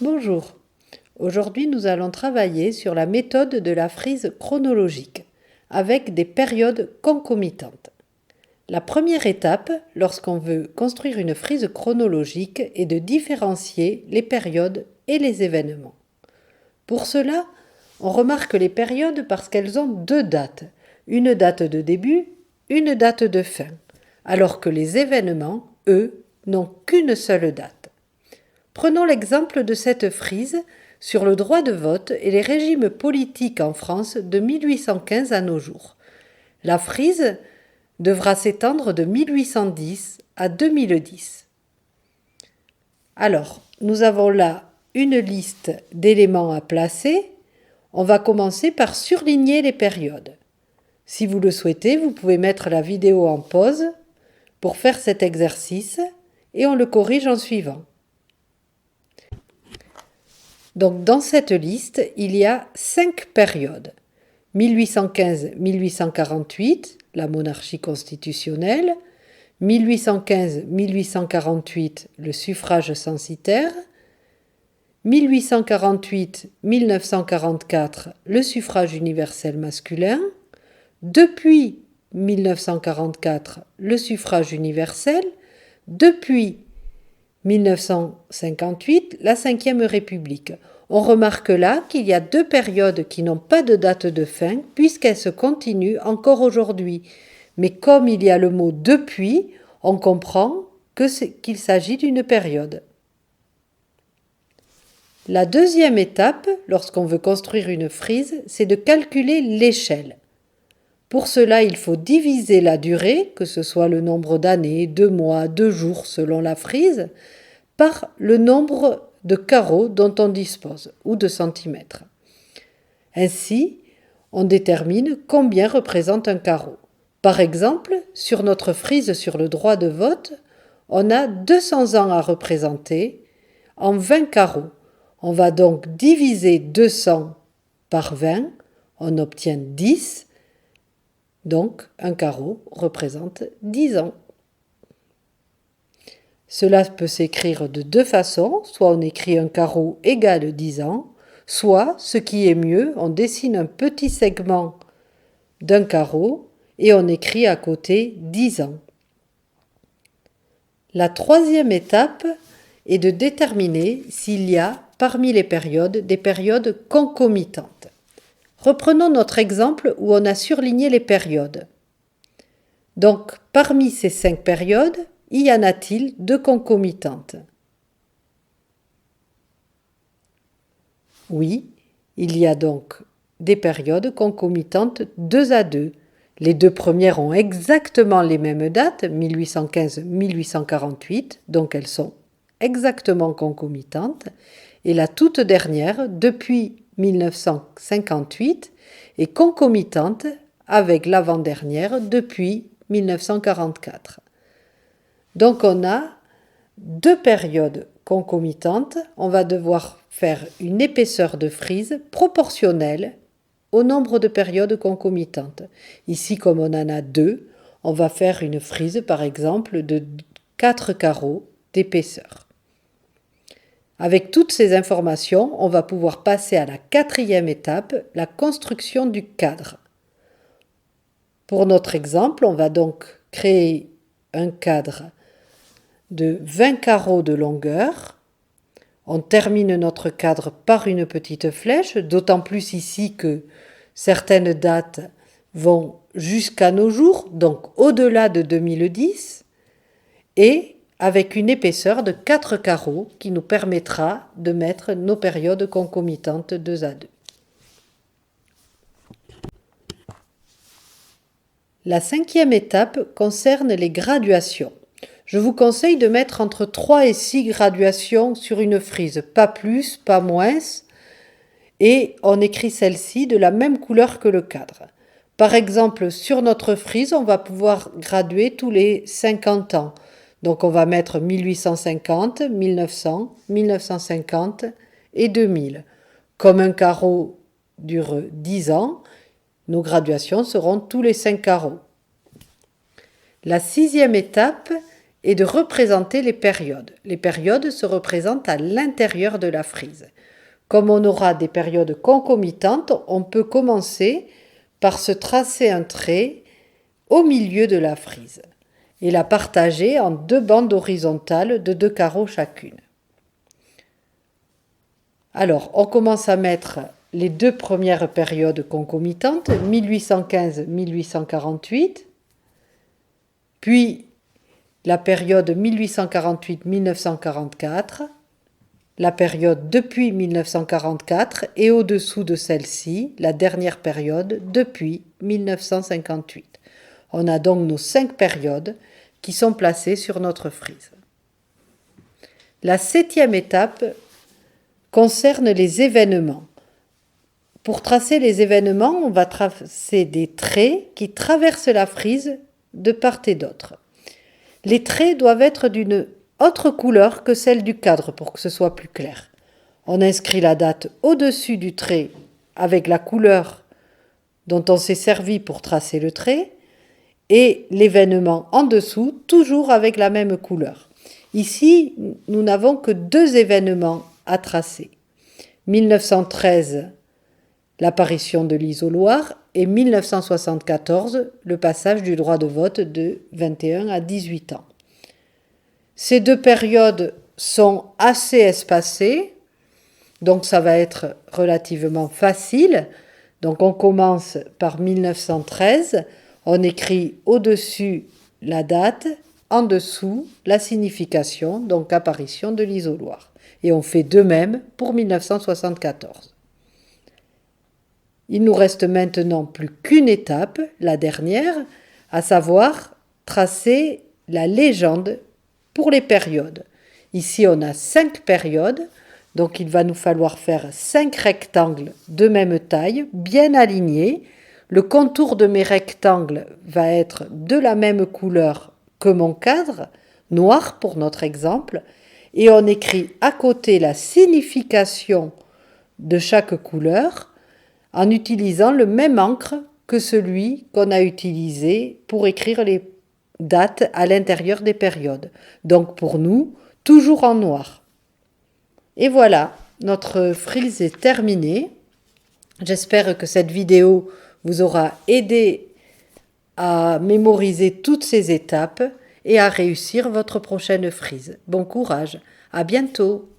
Bonjour. Aujourd'hui, nous allons travailler sur la méthode de la frise chronologique, avec des périodes concomitantes. La première étape, lorsqu'on veut construire une frise chronologique, est de différencier les périodes et les événements. Pour cela, on remarque les périodes parce qu'elles ont deux dates, une date de début, une date de fin, alors que les événements, eux, n'ont qu'une seule date. Prenons l'exemple de cette frise sur le droit de vote et les régimes politiques en France de 1815 à nos jours. La frise devra s'étendre de 1810 à 2010. Alors, nous avons là une liste d'éléments à placer. On va commencer par surligner les périodes. Si vous le souhaitez, vous pouvez mettre la vidéo en pause pour faire cet exercice et on le corrige en suivant. Donc dans cette liste, il y a 5 périodes. 1815-1848, la monarchie constitutionnelle. 1815-1848, le suffrage censitaire. 1848-1944, le suffrage universel masculin. Depuis 1944, le suffrage universel. Depuis 1958, la Ve République. On remarque là qu'il y a deux périodes qui n'ont pas de date de fin puisqu'elles se continuent encore aujourd'hui. Mais comme il y a le mot depuis, on comprend qu'il s'agit d'une période. La deuxième étape, lorsqu'on veut construire une frise, c'est de calculer l'échelle. Pour cela, il faut diviser la durée, que ce soit le nombre d'années, de mois, de jours selon la frise, par le nombre de carreaux dont on dispose, ou de centimètres. Ainsi, on détermine combien représente un carreau. Par exemple, sur notre frise sur le droit de vote, on a 200 ans à représenter en 20 carreaux. On va donc diviser 200 par 20, on obtient 10. Donc, un carreau représente 10 ans. Cela peut s'écrire de deux façons, soit on écrit un carreau égale 10 ans, soit, ce qui est mieux, on dessine un petit segment d'un carreau et on écrit à côté 10 ans. La troisième étape est de déterminer s'il y a, parmi les périodes, des périodes concomitantes. Reprenons notre exemple où on a surligné les périodes. Donc, parmi ces 5 périodes, y en a-t-il de concomitantes? Oui, il y a donc des périodes concomitantes 2 à 2. Les deux premières ont exactement les mêmes dates, 1815-1848, donc elles sont exactement concomitantes. Et la toute dernière, depuis 1958, est concomitante avec l'avant-dernière depuis 1944. Donc on a deux périodes concomitantes. On va devoir faire une épaisseur de frise proportionnelle au nombre de périodes concomitantes. Ici, comme on en a deux, on va faire une frise par exemple de 4 carreaux d'épaisseur. Avec toutes ces informations, on va pouvoir passer à la quatrième étape, la construction du cadre. Pour notre exemple, on va donc créer un cadre de 20 carreaux de longueur. On termine notre cadre par une petite flèche, d'autant plus ici que certaines dates vont jusqu'à nos jours, donc au-delà de 2010, et avec une épaisseur de 4 carreaux qui nous permettra de mettre nos périodes concomitantes 2 à 2. La cinquième étape concerne les graduations. Je vous conseille de mettre entre 3 et 6 graduations sur une frise, pas plus, pas moins, et on écrit celle-ci de la même couleur que le cadre. Par exemple, sur notre frise, on va pouvoir graduer tous les 50 ans. Donc on va mettre 1850, 1900, 1950 et 2000. Comme un carreau dure 10 ans, nos graduations seront tous les 5 carreaux. La sixième étape est de représenter les périodes. Les périodes se représentent à l'intérieur de la frise. Comme on aura des périodes concomitantes, on peut commencer par se tracer un trait au milieu de la frise et la partager en 2 bandes horizontales de 2 carreaux chacune. Alors, on commence à mettre les 2 premières périodes concomitantes, 1815-1848, puis la période 1848-1944, la période depuis 1944 et au-dessous de celle-ci, la dernière période depuis 1958. On a donc nos 5 périodes qui sont placées sur notre frise. La 7e étape concerne les événements. Pour tracer les événements, on va tracer des traits qui traversent la frise de part et d'autre. Les traits doivent être d'une autre couleur que celle du cadre pour que ce soit plus clair. On inscrit la date au-dessus du trait avec la couleur dont on s'est servi pour tracer le trait et l'événement en dessous toujours avec la même couleur. Ici, nous n'avons que 2 événements à tracer. 1913, l'apparition de l'isoloir et 1974, le passage du droit de vote de 21 à 18 ans. Ces 2 périodes sont assez espacées, donc ça va être relativement facile. Donc on commence par 1913, on écrit au-dessus la date, en dessous la signification, donc apparition de l'isoloir. Et on fait de même pour 1974. Il nous reste maintenant plus qu'une étape, la dernière, à savoir tracer la légende pour les périodes. Ici, on a 5 périodes, donc il va nous falloir faire 5 rectangles de même taille, bien alignés. Le contour de mes rectangles va être de la même couleur que mon cadre, noir pour notre exemple, et on écrit à côté la signification de chaque couleur en utilisant le même encre que celui qu'on a utilisé pour écrire les dates à l'intérieur des périodes. Donc pour nous, toujours en noir. Et voilà, notre frise est terminée. J'espère que cette vidéo vous aura aidé à mémoriser toutes ces étapes et à réussir votre prochaine frise. Bon courage, à bientôt!